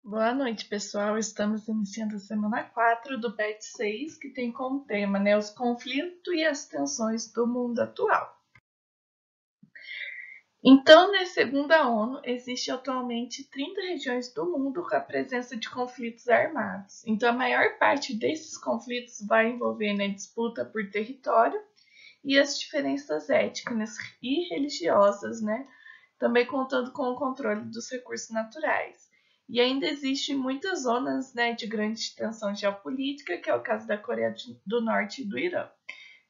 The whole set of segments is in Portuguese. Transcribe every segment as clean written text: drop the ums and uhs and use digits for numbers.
Boa noite, pessoal. Estamos iniciando a semana 4 do PET 6, que tem como tema, os conflitos e as tensões do mundo atual. Então, segundo a ONU, existe atualmente 30 regiões do mundo com a presença de conflitos armados. Então, a maior parte desses conflitos vai envolver disputa por território e as diferenças étnicas e religiosas, também contando com o controle dos recursos naturais. E ainda existem muitas zonas de grande tensão geopolítica, que é o caso da Coreia do Norte e do Irã.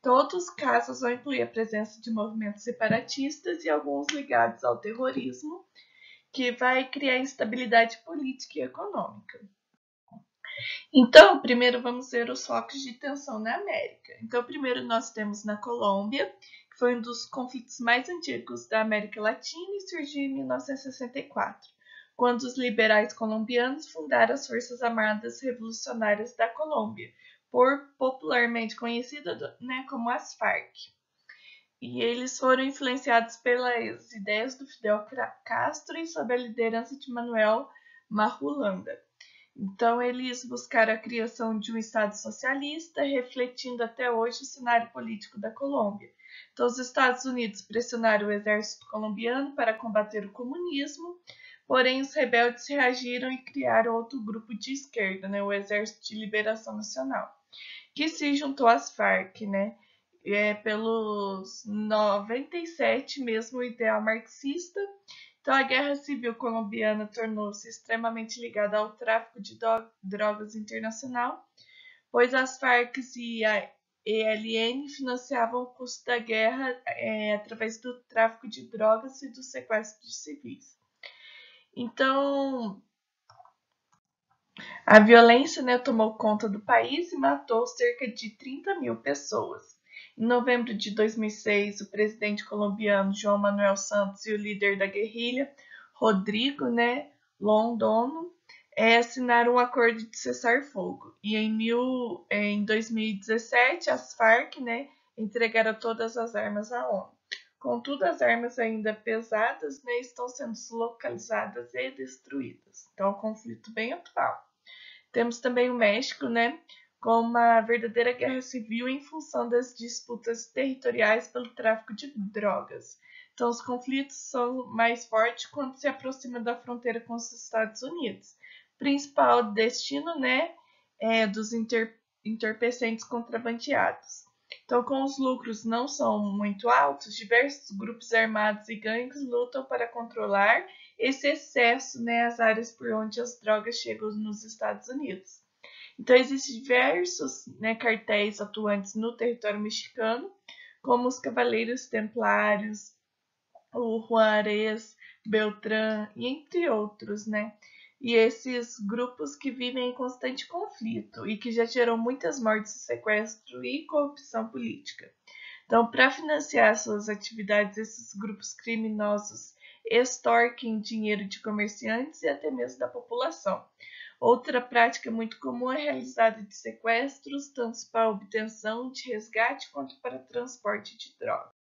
Então, outros casos vão incluir a presença de movimentos separatistas e alguns ligados ao terrorismo, que vai criar instabilidade política e econômica. Então, primeiro vamos ver os focos de tensão na América. Então, primeiro nós temos na Colômbia, que foi um dos conflitos mais antigos da América Latina e surgiu em 1964, quando os liberais colombianos fundaram as Forças Armadas Revolucionárias da Colômbia, popularmente conhecida como as Farc. E eles foram influenciados pelas ideias do Fidel Castro e sob a liderança de Manuel Marulanda. Então, eles buscaram a criação de um Estado socialista, refletindo até hoje o cenário político da Colômbia. Então, os Estados Unidos pressionaram o exército colombiano para combater o comunismo, porém os rebeldes reagiram e criaram outro grupo de esquerda, o Exército de Liberação Nacional, que se juntou às Farc, pelos 97 mesmo o ideal marxista. Então, a Guerra Civil Colombiana tornou-se extremamente ligada ao tráfico de drogas internacional, pois as Farc e a ELN financiavam o custo da guerra através do tráfico de drogas e do sequestro de civis. Então, a violência tomou conta do país e matou cerca de 30 mil pessoas. Em novembro de 2006, o presidente colombiano João Manuel Santos e o líder da guerrilha, Rodrigo Londono, assinaram um acordo de cessar-fogo. E em 2017, as Farc entregaram todas as armas à ONU. Contudo, as armas ainda pesadas estão sendo localizadas e destruídas. Então, é um conflito bem atual. Temos também o México, com uma verdadeira guerra civil em função das disputas territoriais pelo tráfico de drogas. Então, os conflitos são mais fortes quando se aproxima da fronteira com os Estados Unidos. Principal destino, dos entorpecentes contrabandeados. Então, como os lucros não são muito altos, diversos grupos armados e gangues lutam para controlar esse excesso às áreas por onde as drogas chegam nos Estados Unidos. Então, existem diversos cartéis atuantes no território mexicano, como os Cavaleiros Templários, o Juarez, Beltrán, e entre outros, E esses grupos que vivem em constante conflito e que já gerou muitas mortes, sequestro e corrupção política. Então, para financiar suas atividades, esses grupos criminosos extorquem dinheiro de comerciantes e até mesmo da população. Outra prática muito comum é realizada de sequestros, tanto para obtenção de resgate quanto para transporte de drogas.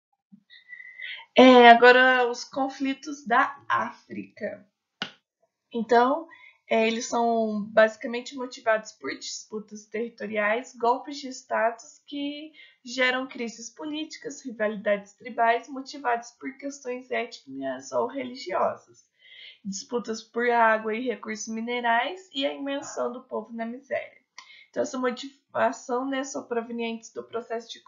Agora, os conflitos da África. Então, eles são basicamente motivados por disputas territoriais, golpes de estados que geram crises políticas, rivalidades tribais motivadas por questões étnicas ou religiosas, disputas por água e recursos minerais e a imersão do povo na miséria. Então, essa motivação são provenientes do processo de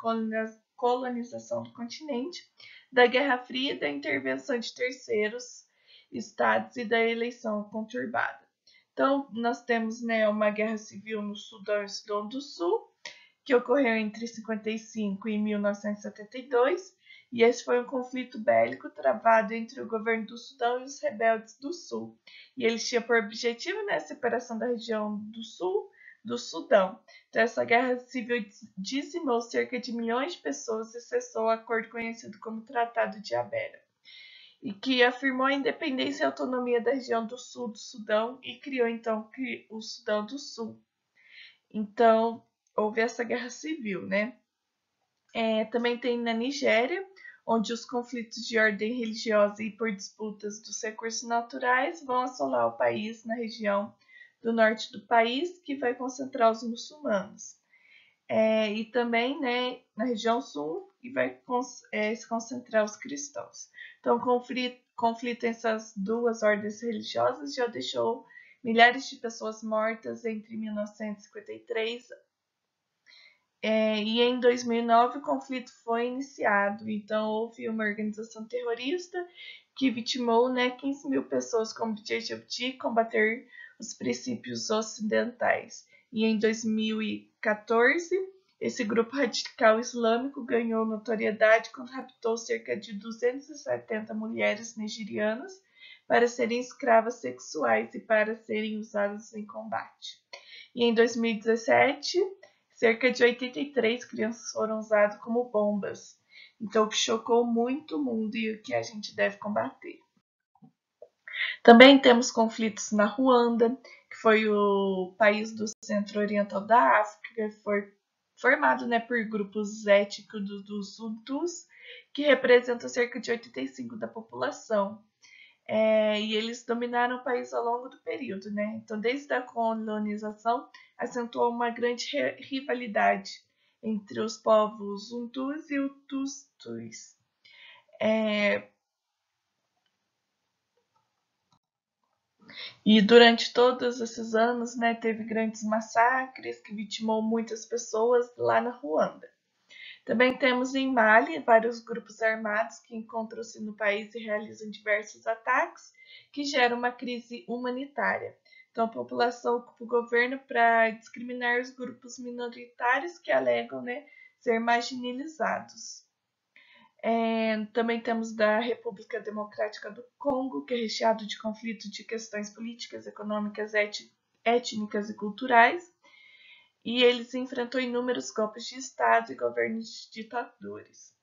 colonização do continente, da Guerra Fria e da intervenção de terceiros estados e da eleição conturbada. Então, nós temos uma guerra civil no Sudão e Sudão do Sul, que ocorreu entre 1955 e 1972, e esse foi um conflito bélico travado entre o governo do Sudão e os rebeldes do Sul. E eles tinham por objetivo a separação da região do Sul do Sudão. Então, essa guerra civil dizimou cerca de milhões de pessoas e cessou o acordo conhecido como Tratado de Abera, e que afirmou a independência e autonomia da região do sul do Sudão e criou então o Sudão do Sul. Então, houve essa guerra civil, também tem na Nigéria, onde os conflitos de ordem religiosa e por disputas dos recursos naturais vão assolar o país na região do norte do país, que vai concentrar os muçulmanos. E também, né, na região sul, e vai se concentrar os cristãos. Então, o conflito entre essas duas ordens religiosas já deixou milhares de pessoas mortas entre 1953 e em 2009 o conflito foi iniciado. Então, houve uma organização terrorista que vitimou, né, 15 mil pessoas com o objetivo de combater os princípios ocidentais. E em 2014, esse grupo radical islâmico ganhou notoriedade quando raptou cerca de 270 mulheres nigerianas para serem escravas sexuais e para serem usadas em combate. E em 2017, cerca de 83 crianças foram usadas como bombas. Então, o que chocou muito o mundo e o que a gente deve combater. Também temos conflitos na Ruanda, que foi o país do centro-oriental da África, que foi formado, né, por grupos étnicos dos Hutus, que representam cerca de 85% da população. E eles dominaram o país ao longo do período, né? Então, desde a colonização, acentuou uma grande rivalidade entre os povos Hutus e Tutsis. E durante todos esses anos, né, teve grandes massacres que vitimou muitas pessoas lá na Ruanda. Também temos em Mali vários grupos armados que encontram-se no país e realizam diversos ataques que geram uma crise humanitária. Então, a população ocupa o governo para discriminar os grupos minoritários que alegam, né, ser marginalizados. Também temos da República Democrática do Congo, que é recheado de conflitos de questões políticas, econômicas, étnicas e culturais. E eles enfrentou inúmeros golpes de Estado e governos ditadores.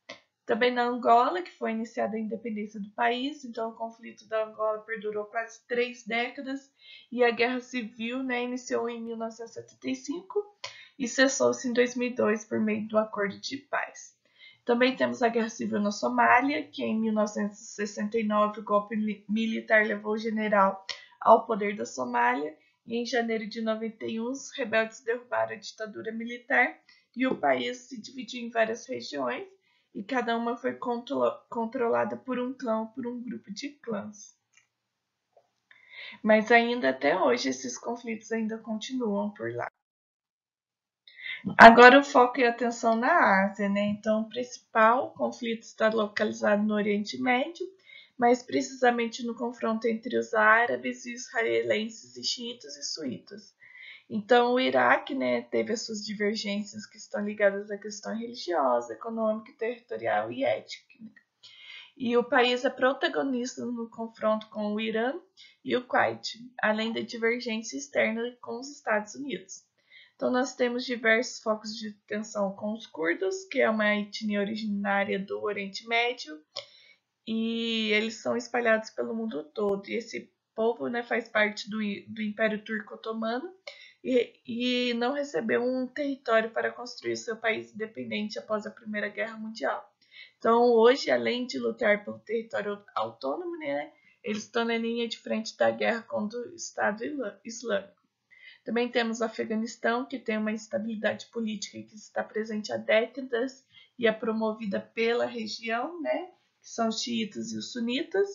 Também na Angola, que foi iniciada a independência do país, então o conflito da Angola perdurou quase 3 décadas e a Guerra Civil, né, iniciou em 1975 e cessou-se em 2002 por meio do Acordo de Paz. Também temos a Guerra Civil na Somália, que em 1969 o golpe militar levou o general ao poder da Somália e em janeiro de 91 os rebeldes derrubaram a ditadura militar e o país se dividiu em várias regiões e cada uma foi controlada por um clã ou por um grupo de clãs. Mas ainda até hoje esses conflitos ainda continuam por lá. Agora o foco e a atenção na Ásia, né? Então o principal conflito está localizado no Oriente Médio, mais precisamente no confronto entre os árabes e israelenses e xiitas e suítas. Então, o Iraque, né, teve as suas divergências que estão ligadas à questão religiosa, econômica, territorial e étnica. E o país é protagonista no confronto com o Irã e o Kuwait, além da divergência externa com os Estados Unidos. Então, nós temos diversos focos de tensão com os curdos, que é uma etnia originária do Oriente Médio, e eles são espalhados pelo mundo todo. E esse povo, né, faz parte do Império Turco Otomano e não recebeu um território para construir seu país independente após a Primeira Guerra Mundial. Então, hoje, além de lutar pelo território autônomo, né, eles estão na linha de frente da guerra contra o Estado Islâmico. Também temos o Afeganistão, que tem uma instabilidade política que está presente há décadas e é promovida pela região, né, que são os xiitas e os sunitas.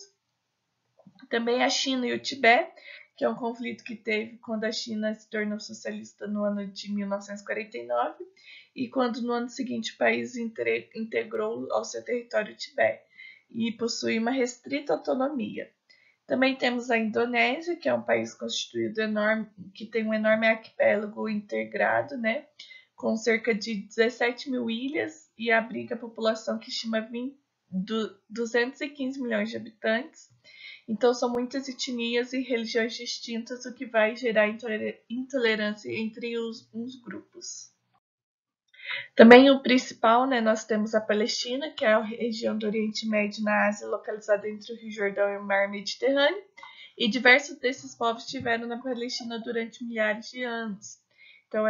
Também a China e o Tibete, que é um conflito que teve quando a China se tornou socialista no ano de 1949 e quando no ano seguinte o país integrou ao seu território o Tibete e possui uma restrita autonomia. Também temos a Indonésia, que é um país constituído enorme, que tem um enorme arquipélago integrado, né, com cerca de 17 mil ilhas e abriga a população que estima 215 milhões de habitantes. Então, são muitas etnias e religiões distintas, o que vai gerar intolerância entre uns grupos. Também o principal, né, nós temos a Palestina, que é a região do Oriente Médio na Ásia, localizada entre o Rio Jordão e o Mar Mediterrâneo, e diversos desses povos estiveram na Palestina durante milhares de anos. Então,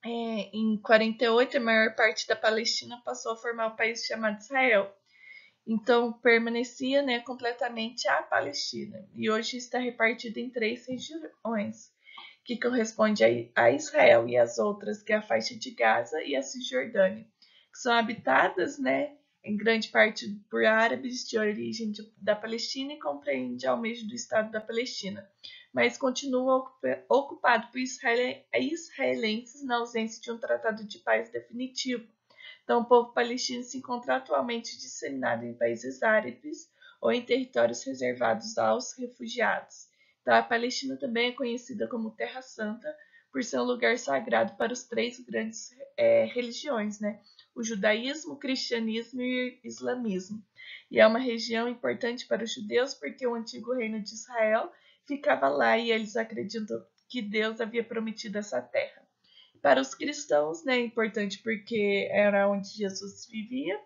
em 48, a maior parte da Palestina passou a formar um país chamado Israel. Então, permanecia, né, completamente à Palestina. E hoje está repartida em 3 regiões, que corresponde a Israel e as outras, que é a faixa de Gaza e a Cisjordânia, que são habitadas, né, em grande parte por árabes de origem da Palestina e compreende ao mesmo do Estado da Palestina, mas continua ocupado por israelenses na ausência de um tratado de paz definitivo. Então, o povo palestino se encontra atualmente disseminado em países árabes ou em territórios reservados aos refugiados. Então, a Palestina também é conhecida como Terra Santa por ser um lugar sagrado para os 3 grandes religiões, né? O judaísmo, o cristianismo e o islamismo. E é uma região importante para os judeus porque o antigo reino de Israel ficava lá e eles acreditam que Deus havia prometido essa terra. Para os cristãos, né, é importante porque era onde Jesus vivia,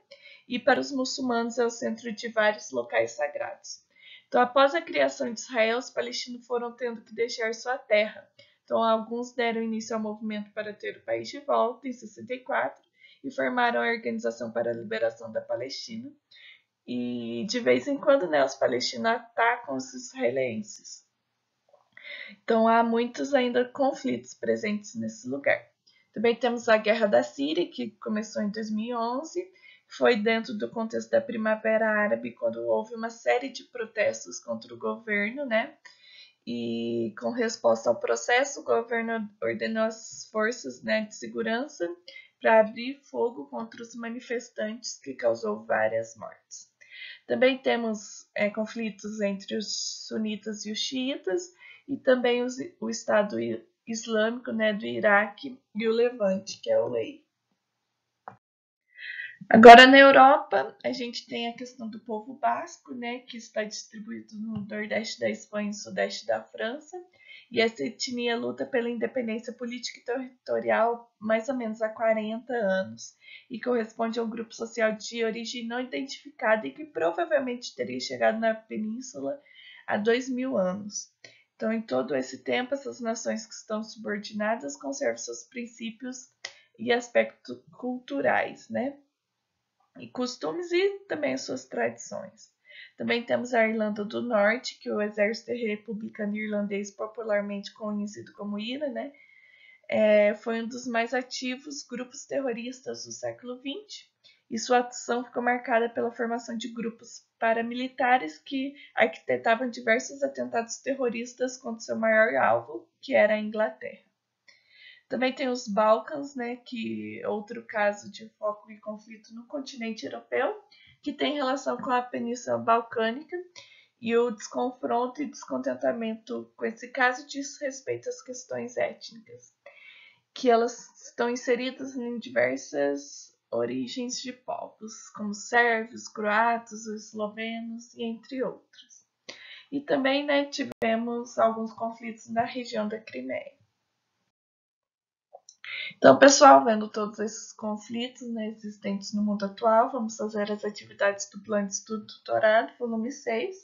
e para os muçulmanos é o centro de vários locais sagrados. Então, após a criação de Israel, os palestinos foram tendo que deixar sua terra. Então, alguns deram início ao movimento para ter o país de volta em 64 e formaram a Organização para a Liberação da Palestina. E de vez em quando, né, os palestinos atacam os israelenses. Então, há muitos ainda conflitos presentes nesse lugar. Também temos a Guerra da Síria, que começou em 2011, foi dentro do contexto da Primavera Árabe, quando houve uma série de protestos contra o governo, né? E com resposta ao processo, o governo ordenou as forças, né, de segurança para abrir fogo contra os manifestantes, que causou várias mortes. Também temos conflitos entre os sunitas e os xiitas, e também o Estado Islâmico, né, do Iraque e o Levante, que é o Lei. Agora, na Europa, a gente tem a questão do povo basco, né, que está distribuído no nordeste da Espanha e sudeste da França, e essa etnia luta pela independência política e territorial mais ou menos há 40 anos, e corresponde a um grupo social de origem não identificada e que provavelmente teria chegado na península há 2000 anos. Então, em todo esse tempo, essas nações que estão subordinadas conservam seus princípios e aspectos culturais, né? E costumes e também as suas tradições. Também temos a Irlanda do Norte, que o Exército Republicano Irlandês, popularmente conhecido como IRA, né, foi um dos mais ativos grupos terroristas do século XX, e sua ação ficou marcada pela formação de grupos paramilitares que arquitetavam diversos atentados terroristas contra seu maior alvo, que era a Inglaterra. Também tem os Balcãs, né, que é outro caso de foco e conflito no continente europeu, que tem relação com a Península Balcânica, e o desconfronto e descontentamento com esse caso diz respeito às questões étnicas, que elas estão inseridas em diversas origens de povos, como sérvios, croatas, eslovenos e entre outros. E também, né, tivemos alguns conflitos na região da Crimeia. Então, pessoal, vendo todos esses conflitos, né, existentes no mundo atual, vamos fazer as atividades do Plano de Estudo Tutorado, volume 6.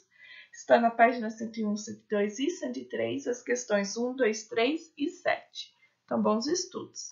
Está na página 101, 102 e 103, as questões 1, 2, 3 e 7. Então, bons estudos!